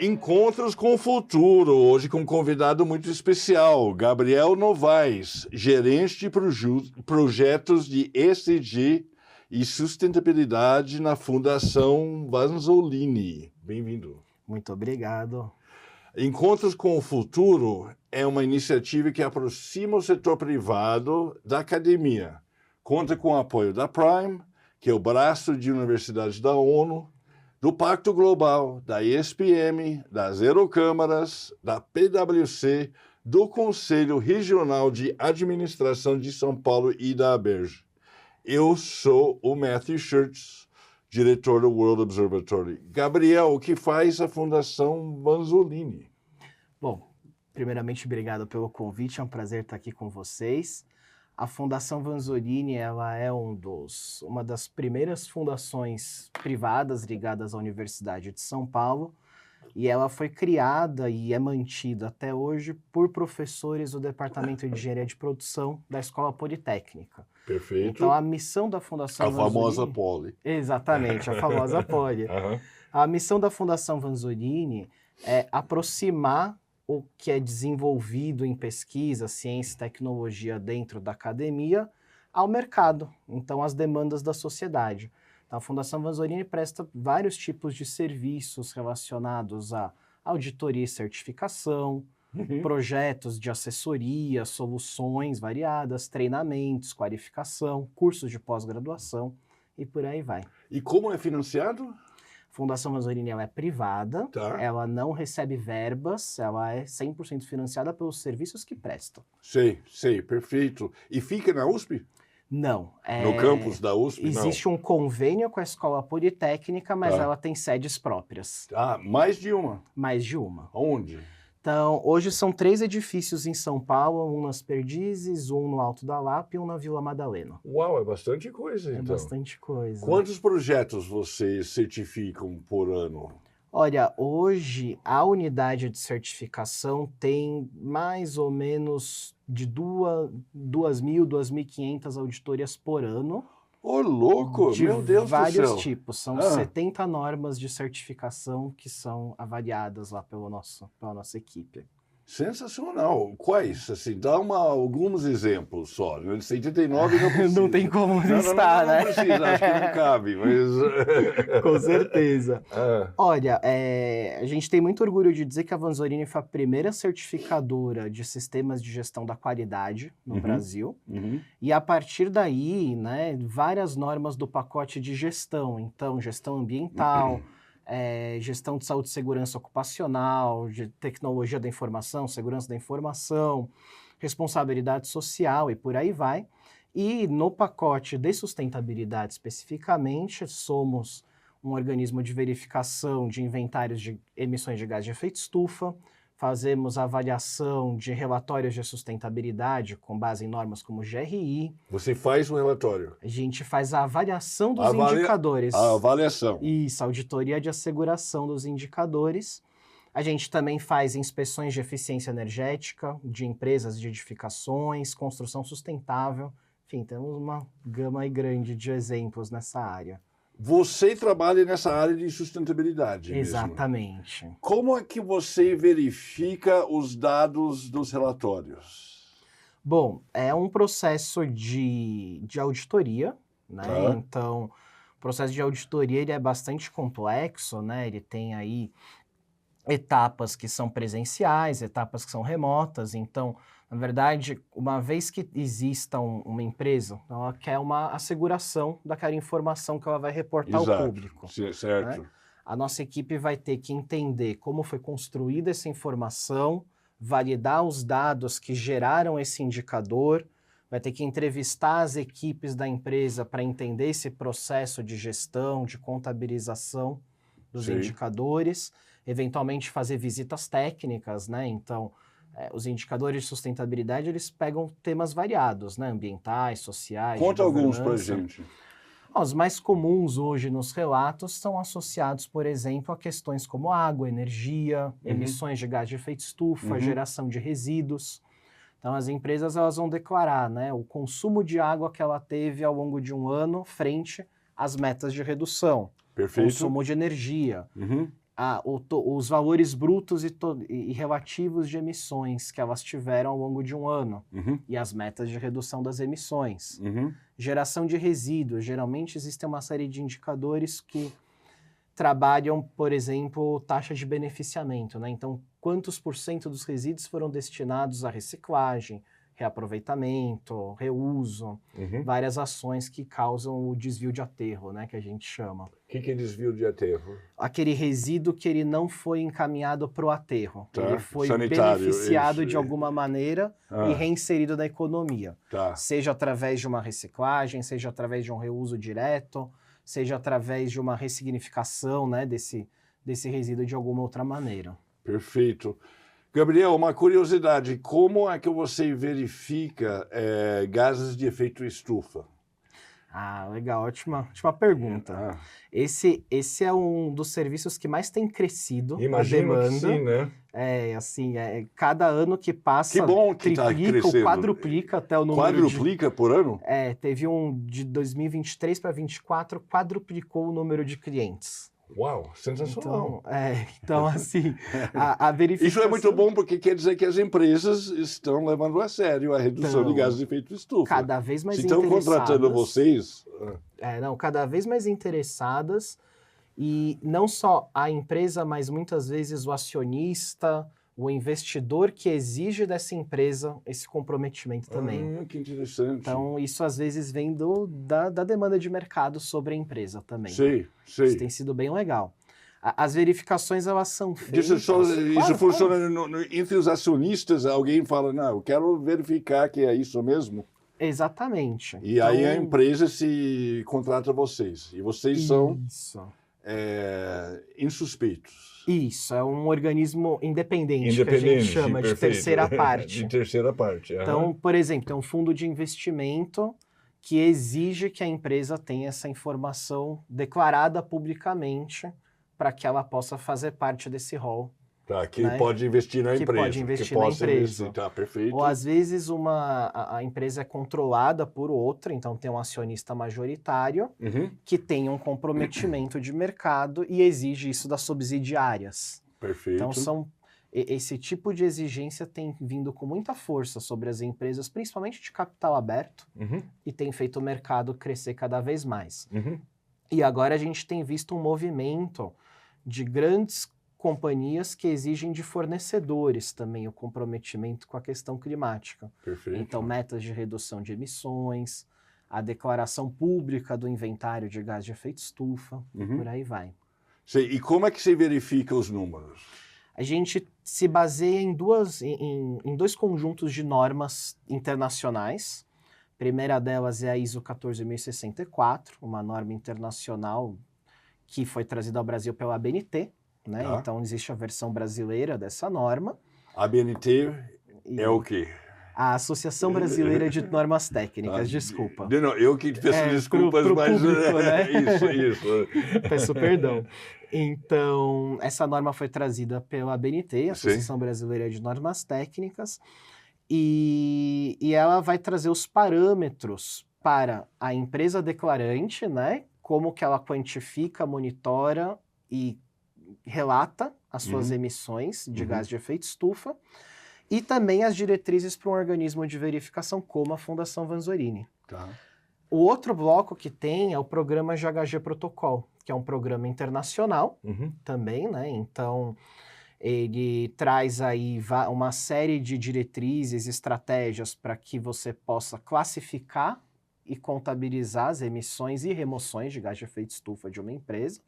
Encontros com o Futuro, hoje com um convidado muito especial, Gabriel Novaes, gerente de projetos de ESG e sustentabilidade na Fundação Vanzolini. Bem-vindo. Muito obrigado. Encontros com o Futuro é uma iniciativa que aproxima o setor privado da academia. Conta com o apoio da Prime, que é o braço de universidades da ONU, do Pacto Global, da ESPM, das Eurocâmaras, da PwC, do Conselho Regional de Administração de São Paulo e da ABERJ. Eu sou o Matthew Schurtz, diretor do World Observatory. Gabriel, o que faz a Fundação Vanzolini? Bom, primeiramente, obrigado pelo convite, é um prazer estar aqui com vocês. A Fundação Vanzolini, ela é uma das primeiras fundações privadas ligadas à Universidade de São Paulo, e ela foi criada e é mantida até hoje por professores do Departamento de Engenharia de Produção da Escola Politécnica. Perfeito. Então, a missão da Fundação A Vanzolini... famosa Poli. Exatamente, a famosa Poli. Uhum. A missão da Fundação Vanzolini é aproximar o que é desenvolvido em pesquisa, ciência e tecnologia dentro da academia ao mercado, então às demandas da sociedade. Então, a Fundação Vanzolini presta vários tipos de serviços relacionados a auditoria e certificação, projetos de assessoria, soluções variadas, treinamentos, qualificação, cursos de pós-graduação e por aí vai. E como é financiado? A Fundação Vanzolini ela é privada, Tá. Ela não recebe verbas, ela é 100% financiada pelos serviços que presta. Sei, perfeito. E fica na USP? Não. No campus da USP, existe um convênio com a Escola Politécnica, mas Tá. ela tem sedes próprias. Ah, mais de uma. Mais de uma. Onde? Então, hoje são 3 edifícios em São Paulo, um nas Perdizes, um no Alto da Lapa e um na Vila Madalena. Uau, é bastante coisa, então. É bastante coisa. Quantos projetos vocês certificam por ano? Olha, hoje a unidade de certificação tem mais ou menos de 2.000, 2.500 auditorias por ano. Ô, louco! De Meu Deus do céu! vários tipos. São 70 Ah. normas de certificação que são avaliadas lá pela nossa equipe. Sensacional! Quais? Assim, dá alguns exemplos só. 79 não precisa. Não tem como listar, né? Não precisa, acho que não cabe, mas... Com certeza. Ah. Olha, a gente tem muito orgulho de dizer que a Vanzolini foi a primeira certificadora de sistemas de gestão da qualidade no Brasil. E a partir daí, né, várias normas do pacote de gestão. Então, gestão ambiental, gestão de saúde e segurança ocupacional, de tecnologia da informação, segurança da informação, responsabilidade social e por aí vai. E no pacote de sustentabilidade especificamente, somos um organismo de verificação de inventários de emissões de gás de efeito estufa, fazemos avaliação de relatórios de sustentabilidade com base em normas como GRI. Você faz um relatório? A gente faz a avaliação dos indicadores. A avaliação. Isso, auditoria de asseguração dos indicadores. A gente também faz inspeções de eficiência energética de empresas de edificações, construção sustentável. Enfim, temos uma gama aí grande de exemplos nessa área. Você trabalha nessa área de sustentabilidade mesmo. Exatamente. Como é que você verifica os dados dos relatórios? Bom, é um processo de auditoria, né? Tá. Então, o processo de auditoria ele é bastante complexo, né? Ele tem aí etapas que são presenciais, etapas que são remotas. Então, na verdade, uma vez que exista uma empresa, ela quer uma asseguração daquela informação que ela vai reportar Exato. ao público. Certo. Né? A nossa equipe vai ter que entender como foi construída essa informação, validar os dados que geraram esse indicador, vai ter que entrevistar as equipes da empresa para entender esse processo de gestão, de contabilização dos indicadores, eventualmente fazer visitas técnicas, né? Então, os indicadores de sustentabilidade, eles pegam temas variados, né? Ambientais, sociais, Conta de alguns pra governança. gente. Os mais comuns hoje nos relatos são associados, por exemplo, a questões como água, energia, emissões de gás de efeito estufa, geração de resíduos. Então, as empresas elas vão declarar, né, o consumo de água que ela teve ao longo de um ano frente às metas de redução. Perfeito. Consumo de energia. os valores brutos e relativos de emissões que elas tiveram ao longo de um ano e as metas de redução das emissões. Geração de resíduos. Geralmente existem uma série de indicadores que trabalham, por exemplo, taxa de beneficiamento, né? Então, quantos % dos resíduos foram destinados à reciclagem, reaproveitamento, reuso, várias ações que causam o desvio de aterro, né, que a gente chama. O que é desvio de aterro? Aquele resíduo que ele não foi encaminhado para o aterro. Tá. Ele foi Sanitário, beneficiado isso. de alguma maneira e reinserido na economia. Tá. Seja através de uma reciclagem, seja através de um reuso direto, seja através de uma ressignificação, né, desse resíduo de alguma outra maneira. Perfeito. Gabriel, uma curiosidade, como é que você verifica gases de efeito estufa? Legal, ótima pergunta. Esse é um dos serviços que mais tem crescido. Imagino a demanda. Que sim, né? Cada ano que passa, que bom que triplica ou quadruplica até o número Quadruplica por ano? Teve um de 2023 para 2024, quadruplicou o número de clientes. Uau, sensacional. Então assim, a verificação... Isso é muito bom porque quer dizer que as empresas estão levando a sério a redução de gases de efeito estufa. Cada vez mais Se estão contratando vocês... cada vez mais interessadas, e não só a empresa, mas muitas vezes o acionista, o investidor que exige dessa empresa esse comprometimento também. Que interessante. Então, isso às vezes vem da demanda de mercado sobre a empresa também. Sei. Isso tem sido bem legal. As verificações, elas são feitas... Isso funciona entre os acionistas, alguém fala, não, eu quero verificar que é isso mesmo. Exatamente. E aí a empresa se contrata vocês. E vocês são insuspeitos. Isso, é um organismo independente que a gente chama de terceira parte. De terceira parte. Então, por exemplo, tem um fundo de investimento que exige que a empresa tenha essa informação declarada publicamente para que ela possa fazer parte desse rol. Tá, que pode investir na empresa. Que pode investir na empresa. Tá, perfeito. Ou às vezes a empresa é controlada por outra, então tem um acionista majoritário que tem um comprometimento de mercado e exige isso das subsidiárias. Perfeito. Então esse tipo de exigência tem vindo com muita força sobre as empresas, principalmente de capital aberto, e tem feito o mercado crescer cada vez mais. E agora a gente tem visto um movimento de grandes companhias que exigem de fornecedores também o comprometimento com a questão climática. Perfeito. Então, metas de redução de emissões, a declaração pública do inventário de gás de efeito estufa, por aí vai. E como é que você verifica os números? A gente se baseia em dois conjuntos de normas internacionais. A primeira delas é a ISO 14064, uma norma internacional que foi trazida ao Brasil pela ABNT, né? Então, existe a versão brasileira dessa norma. A ABNT é o quê? A Associação Brasileira de Normas Técnicas, desculpa. Não, eu que peço desculpas, mas... Público, né? Isso. Peço perdão. Então, essa norma foi trazida pela ABNT, Associação Brasileira de Normas Técnicas, e ela vai trazer os parâmetros para a empresa declarante, né? Como que ela quantifica, monitora e relata as suas emissões de gás de efeito estufa, e também as diretrizes para um organismo de verificação como a Fundação Vanzorini. O outro bloco que tem é o programa GHG Protocol, que é um programa internacional também, né? Então, ele traz aí uma série de diretrizes, estratégias para que você possa classificar e contabilizar as emissões e remoções de gás de efeito estufa de uma empresa.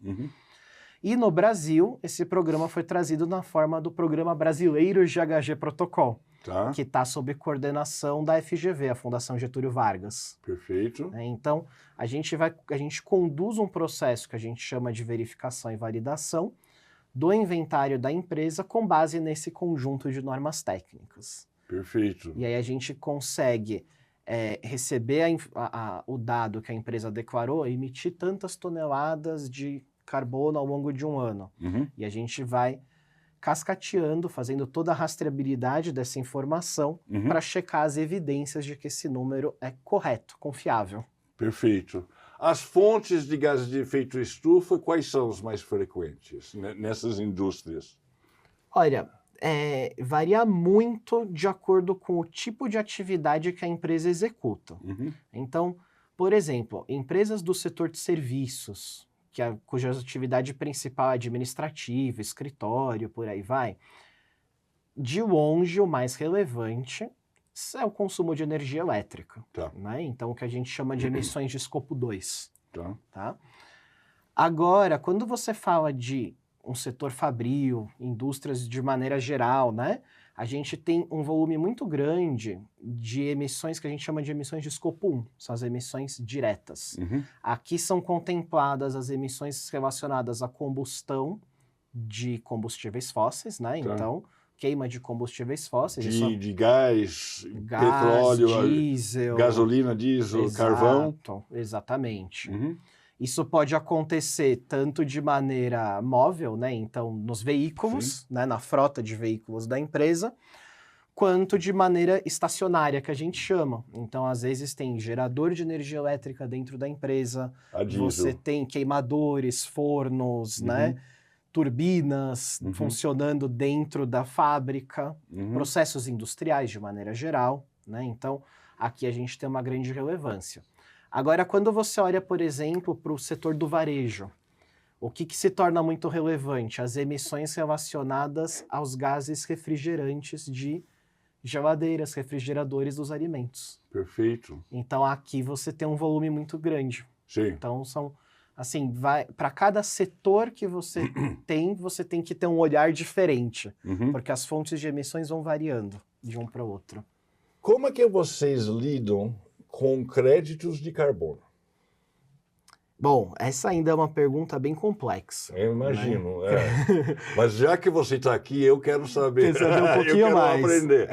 E no Brasil, esse programa foi trazido na forma do Programa Brasileiro GHG Protocol, que está sob coordenação da FGV, a Fundação Getúlio Vargas. Perfeito. Então, a gente conduz um processo que a gente chama de verificação e validação do inventário da empresa com base nesse conjunto de normas técnicas. Perfeito. E aí a gente consegue receber o dado que a empresa declarou, emitir tantas toneladas de carbono ao longo de um ano. E a gente vai cascateando, fazendo toda a rastreabilidade dessa informação para checar as evidências de que esse número é correto, confiável. Perfeito. As fontes de gases de efeito estufa, quais são os mais frequentes nessas indústrias? Olha, varia muito de acordo com o tipo de atividade que a empresa executa. Uhum. Então, por exemplo, empresas do setor de serviços, cuja atividade principal é administrativa, escritório, por aí vai, de longe o mais relevante é o consumo de energia elétrica. Tá. Né? Então, o que a gente chama de emissões de escopo 2. Tá. Tá? Agora, quando você fala de um setor fabril, indústrias de maneira geral, né? A gente tem um volume muito grande de emissões que a gente chama de emissões de escopo 1, são as emissões diretas. Uhum. Aqui são contempladas as emissões relacionadas à combustão de combustíveis fósseis, né? Tá. Então, queima de combustíveis fósseis. De gás, petróleo, diesel, gasolina, diesel, exato, carvão. Exatamente. Uhum. Isso pode acontecer tanto de maneira móvel, né? Então, nos veículos, né? Na frota de veículos da empresa, quanto de maneira estacionária, que a gente chama. Então, às vezes, tem gerador de energia elétrica dentro da empresa, você tem queimadores, fornos, né? Turbinas funcionando dentro da fábrica, processos industriais de maneira geral, né? Então, aqui a gente tem uma grande relevância. Agora, quando você olha, por exemplo, para o setor do varejo, o que se torna muito relevante? As emissões relacionadas aos gases refrigerantes de geladeiras, refrigeradores dos alimentos. Perfeito. Então, aqui você tem um volume muito grande. Sim. Então, são, assim, para cada setor que você tem que ter um olhar diferente, porque as fontes de emissões vão variando de um para o outro. Como é que vocês lidam com créditos de carbono? Bom, essa ainda é uma pergunta bem complexa. Eu imagino, né? Mas já que você está aqui, eu quero saber. Um pouquinho eu quero mais. aprender.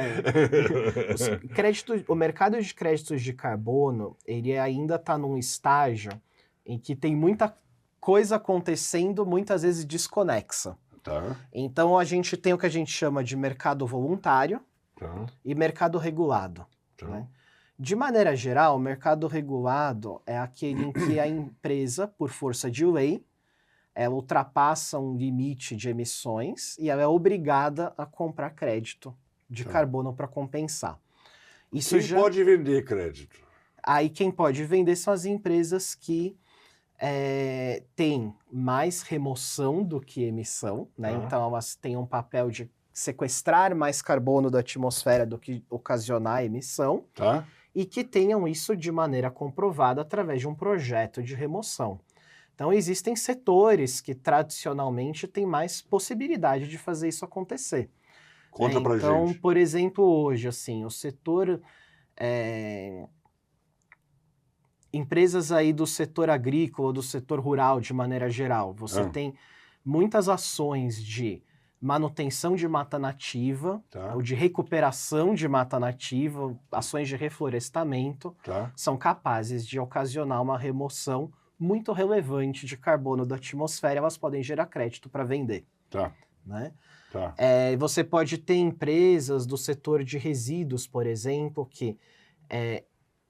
O mercado de créditos de carbono, ele ainda está num estágio em que tem muita coisa acontecendo, muitas vezes desconexa. Tá. Então, a gente tem o que a gente chama de mercado voluntário e mercado regulado. Tá. Né? De maneira geral, o mercado regulado é aquele em que a empresa, por força de lei, ela ultrapassa um limite de emissões e ela é obrigada a comprar crédito de carbono para compensar. Quem pode vender crédito? Aí quem pode vender são as empresas que têm mais remoção do que emissão, né? Então elas têm um papel de sequestrar mais carbono da atmosfera do que ocasionar a emissão. Tá. E que tenham isso de maneira comprovada através de um projeto de remoção. Então, existem setores que tradicionalmente têm mais possibilidade de fazer isso acontecer. Conta pra gente. Então, por exemplo, hoje, assim, o setor... empresas aí do setor agrícola, do setor rural, de maneira geral, você tem muitas ações de manutenção de mata nativa, ou de recuperação de mata nativa, ações de reflorestamento, são capazes de ocasionar uma remoção muito relevante de carbono da atmosfera, elas podem gerar crédito para vender. Né? Você pode ter empresas do setor de resíduos, por exemplo, que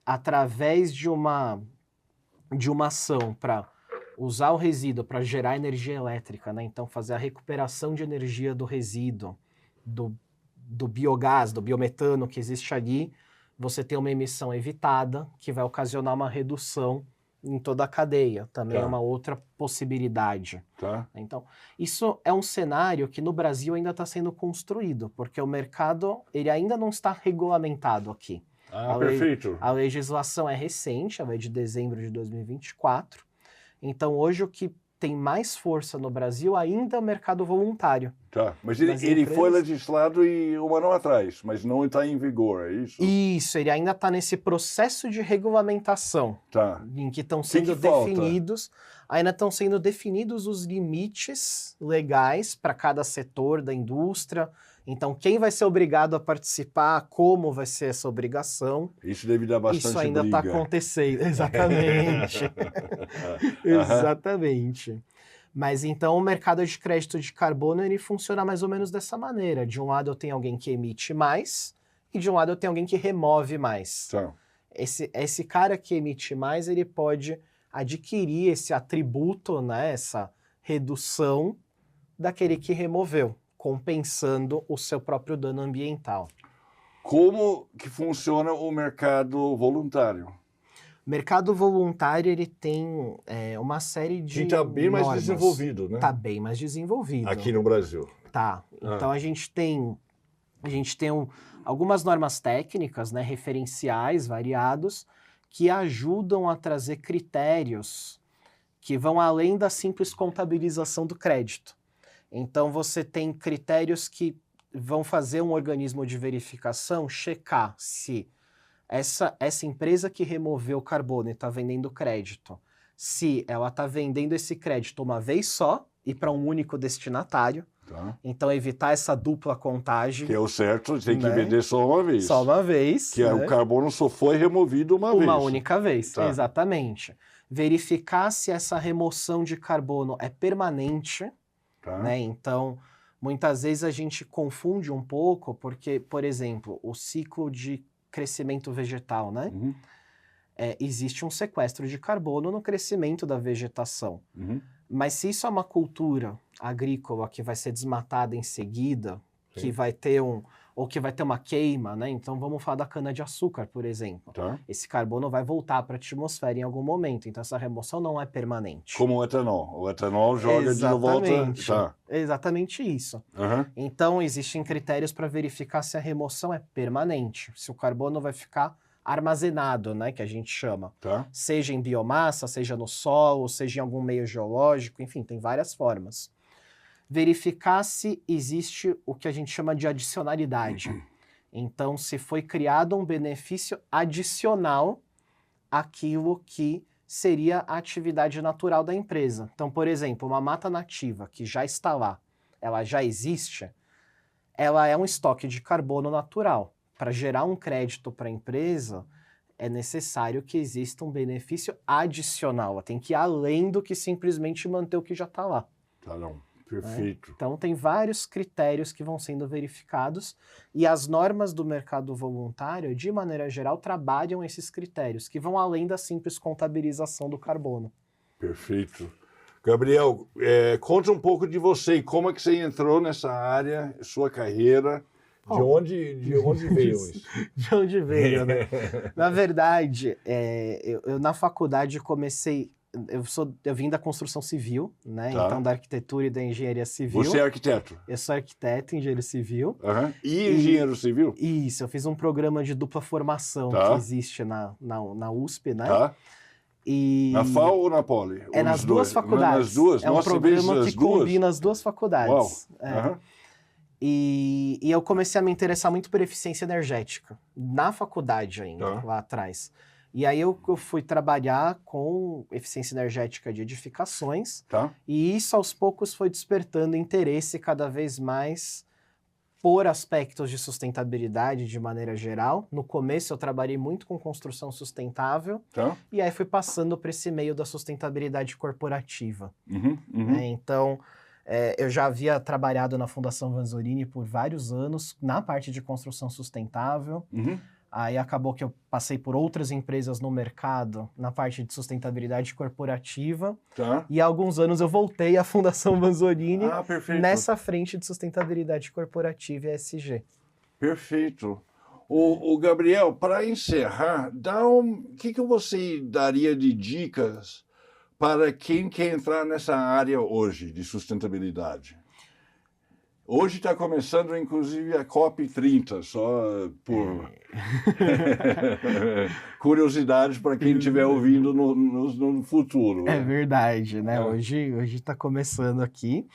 através de uma ação para usar o resíduo para gerar energia elétrica, né? Então fazer a recuperação de energia do resíduo, do biogás, do biometano que existe ali, você tem uma emissão evitada que vai ocasionar uma redução em toda a cadeia. Também é uma outra possibilidade. Então, isso é um cenário que no Brasil ainda está sendo construído, porque o mercado ele ainda não está regulamentado aqui. Perfeito. A legislação é recente, ela é de dezembro de 2024. Então, hoje, o que tem mais força no Brasil ainda é o mercado voluntário. Mas ele foi legislado um ano atrás, mas não está em vigor, é isso? Isso, ele ainda está nesse processo de regulamentação, em que estão sendo definidos, ainda estão sendo definidos os limites legais para cada setor da indústria. Então, quem vai ser obrigado a participar, como vai ser essa obrigação. Isso deve dar bastante Isso ainda briga. está acontecendo, exatamente. Exatamente. Mas então o mercado de crédito de carbono ele funciona mais ou menos dessa maneira. De um lado eu tenho alguém que emite mais e de um lado eu tenho alguém que remove mais. Esse cara que emite mais, ele pode adquirir esse atributo, né, essa redução daquele que removeu, compensando o seu próprio dano ambiental. Como que funciona o mercado voluntário? O mercado voluntário ele tem uma série de Que está bem mais normas. desenvolvido, né? Está bem mais desenvolvido. Aqui no Brasil. Tá. Então a gente tem algumas normas técnicas, né, referenciais variados, que ajudam a trazer critérios que vão além da simples contabilização do crédito. Então você tem critérios que vão fazer um organismo de verificação checar se essa empresa que removeu o carbono e está vendendo crédito, se ela está vendendo esse crédito uma vez só e para um único destinatário. Tá. Então, evitar essa dupla contagem. Que é o certo, tem que né? vender só uma vez. Só uma vez. Que o carbono só foi removido uma vez. Uma única vez, tá. Exatamente. Verificar se essa remoção de carbono é permanente. Tá. Né? Então, muitas vezes a gente confunde um pouco, porque, por exemplo, o ciclo de crescimento vegetal, né? Uhum. Existe um sequestro de carbono no crescimento da vegetação. Uhum. Mas se isso é uma cultura agrícola que vai ser desmatada em seguida, Sim. que vai ter ou que vai ter uma queima, né? Então vamos falar da cana-de-açúcar, por exemplo. Tá. Esse carbono vai voltar para a atmosfera em algum momento, então essa remoção não é permanente. Como o etanol. O etanol joga de volta. Tá. Exatamente isso. Uhum. Então existem critérios para verificar se a remoção é permanente, se o carbono vai ficar armazenado, né, que a gente chama. Tá. Seja em biomassa, seja no solo, seja em algum meio geológico, enfim, tem várias formas. Verificar se existe o que a gente chama de adicionalidade. Então, se foi criado um benefício adicional àquilo que seria a atividade natural da empresa. Então, por exemplo, uma mata nativa que já está lá, ela já existe, ela é um estoque de carbono natural. Para gerar um crédito para a empresa, é necessário que exista um benefício adicional. Ela tem que ir além do que simplesmente manter o que já está lá. Tá, não. Perfeito. Então, tem vários critérios que vão sendo verificados e as normas do mercado voluntário, de maneira geral, trabalham esses critérios, que vão além da simples contabilização do carbono. Perfeito. Gabriel, conta um pouco de você e como é que você entrou nessa área, sua carreira. De onde veio isso? De onde veio, né? Na verdade, eu na faculdade comecei... Eu vim da construção civil, né? Tá. Então, da arquitetura e da engenharia civil. Você é arquiteto? Eu sou arquiteto, engenheiro civil. Uhum. E engenheiro civil? Isso, eu fiz um programa de dupla formação tá. que existe na USP, né? Tá. E... Na FAO ou na Poli? É nas duas faculdades. Nas duas? É um programa que combina as duas faculdades. Uau. Uhum. E eu comecei a me interessar muito por eficiência energética, na faculdade ainda, lá atrás. E aí eu fui trabalhar com eficiência energética de edificações, e isso aos poucos foi despertando interesse cada vez mais por aspectos de sustentabilidade de maneira geral. No começo eu trabalhei muito com construção sustentável, e aí fui passando para esse meio da sustentabilidade corporativa. Então... eu já havia trabalhado na Fundação Vanzorini por vários anos, na parte de construção sustentável. Aí acabou que eu passei por outras empresas no mercado, na parte de sustentabilidade corporativa. E há alguns anos eu voltei à Fundação Vanzorini nessa frente de sustentabilidade corporativa e ESG. Perfeito. O Gabriel, para encerrar, o que você daria de dicas para quem quer entrar nessa área hoje de sustentabilidade? Hoje está começando, inclusive, a COP30, só por curiosidade para quem estiver ouvindo no futuro. É verdade, né? Hoje está começando aqui.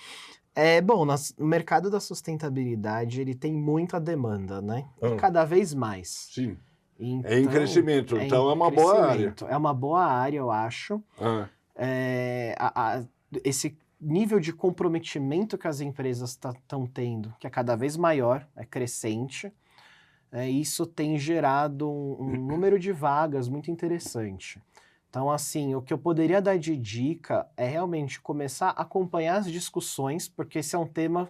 Bom, no mercado da sustentabilidade, ele tem muita demanda, né? Cada vez mais. Sim. Então, é em crescimento, então é uma boa área. É uma boa área, eu acho. Esse nível de comprometimento que as empresas estão tendo, que é cada vez maior, é crescente, isso tem gerado um número de vagas muito interessante. Então, assim, o que eu poderia dar de dica é realmente começar a acompanhar as discussões, porque esse é um tema,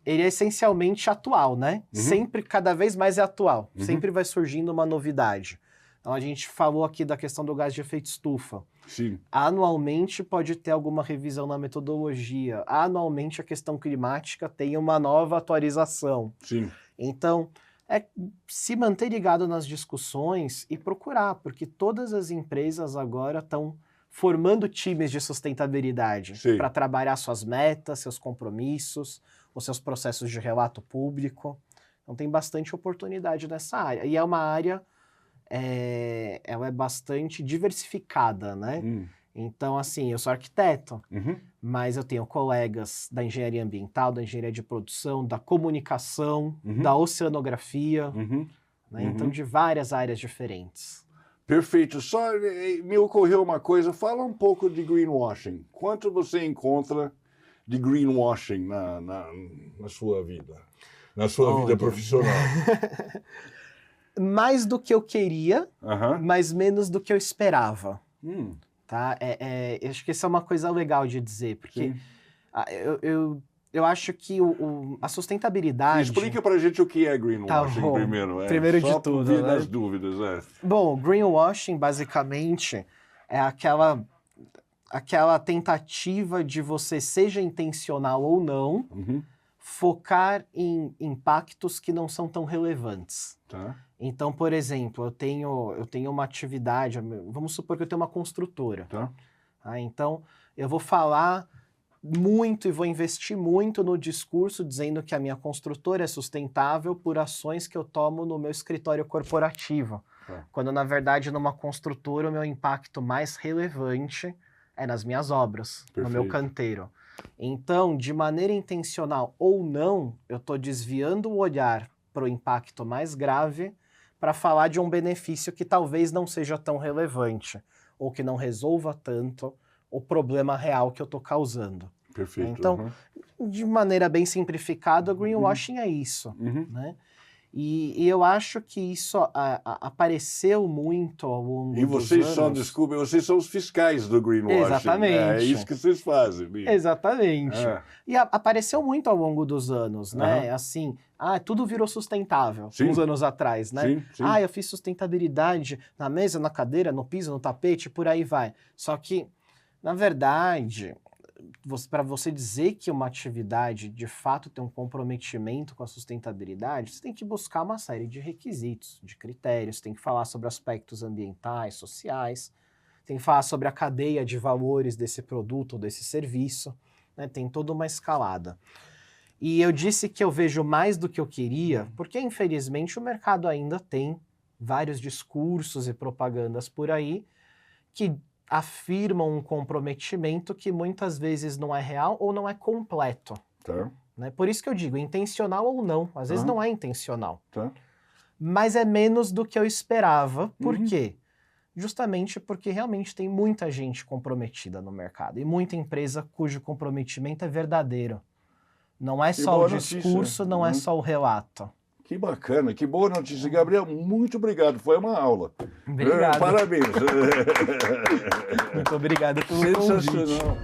ele é essencialmente atual, né? Sempre, cada vez mais é atual. Sempre vai surgindo uma novidade. Então, a gente falou aqui da questão do gás de efeito estufa. Sim. Anualmente pode ter alguma revisão na metodologia. Anualmente a questão climática tem uma nova atualização. Sim. Então, é se manter ligado nas discussões e procurar, porque todas as empresas agora estão formando times de sustentabilidade para trabalhar suas metas, seus compromissos, os seus processos de relato público. Então tem bastante oportunidade nessa área. E é uma área, ela é bastante diversificada, né? Então, assim, eu sou arquiteto, mas eu tenho colegas da engenharia ambiental, da engenharia de produção, da comunicação, da oceanografia, né? Então de várias áreas diferentes. Perfeito. Só me ocorreu uma coisa, fala um pouco de greenwashing. Quanto você encontra de greenwashing na sua vida? Na sua vida profissional? Mais do que eu queria, mas menos do que eu esperava. Tá? Acho que isso é uma coisa legal de dizer, porque eu acho que a sustentabilidade... Explica pra gente o que é greenwashing primeiro. Primeiro de tudo, só das dúvidas. Bom, greenwashing basicamente é aquela tentativa de você, seja intencional ou não, focar em impactos que não são tão relevantes. Tá. Então, por exemplo, eu tenho uma atividade, vamos supor que eu tenho uma construtora. Tá. Então, eu vou falar muito e vou investir muito no discurso dizendo que a minha construtora é sustentável por ações que eu tomo no meu escritório corporativo. Quando, na verdade, numa construtora, o meu impacto mais relevante é nas minhas obras, no meu canteiro. Então, de maneira intencional ou não, eu estou desviando o olhar para o impacto mais grave para falar de um benefício que talvez não seja tão relevante ou que não resolva tanto o problema real que eu estou causando. Perfeito. Então, de maneira bem simplificada, o greenwashing é isso, né? E eu acho que isso apareceu muito ao longo dos anos. E vocês são os fiscais do greenwashing. Exatamente. É isso que vocês fazem. Exatamente. E apareceu muito ao longo dos anos, né? Assim, tudo virou sustentável uns anos atrás, né? Sim. Eu fiz sustentabilidade na mesa, na cadeira, no piso, no tapete, por aí vai. Só que, na verdade, para você dizer que uma atividade de fato tem um comprometimento com a sustentabilidade, você tem que buscar uma série de requisitos, de critérios, tem que falar sobre aspectos ambientais, sociais, tem que falar sobre a cadeia de valores desse produto ou desse serviço, né? Tem toda uma escalada. E eu disse que eu vejo mais do que eu queria, porque infelizmente o mercado ainda tem vários discursos e propagandas por aí que afirmam um comprometimento que muitas vezes não é real ou não é completo. Tá. Né? Por isso que eu digo, intencional ou não. Às vezes não é intencional. Tá. Mas é menos do que eu esperava. Por quê? Justamente porque realmente tem muita gente comprometida no mercado. E muita empresa cujo comprometimento é verdadeiro. Não é só o discurso, não é só o relato. Que bacana, que boa notícia. Gabriel, muito obrigado. Foi uma aula. Obrigado. Parabéns. Muito obrigado pelo convite. Sensacional.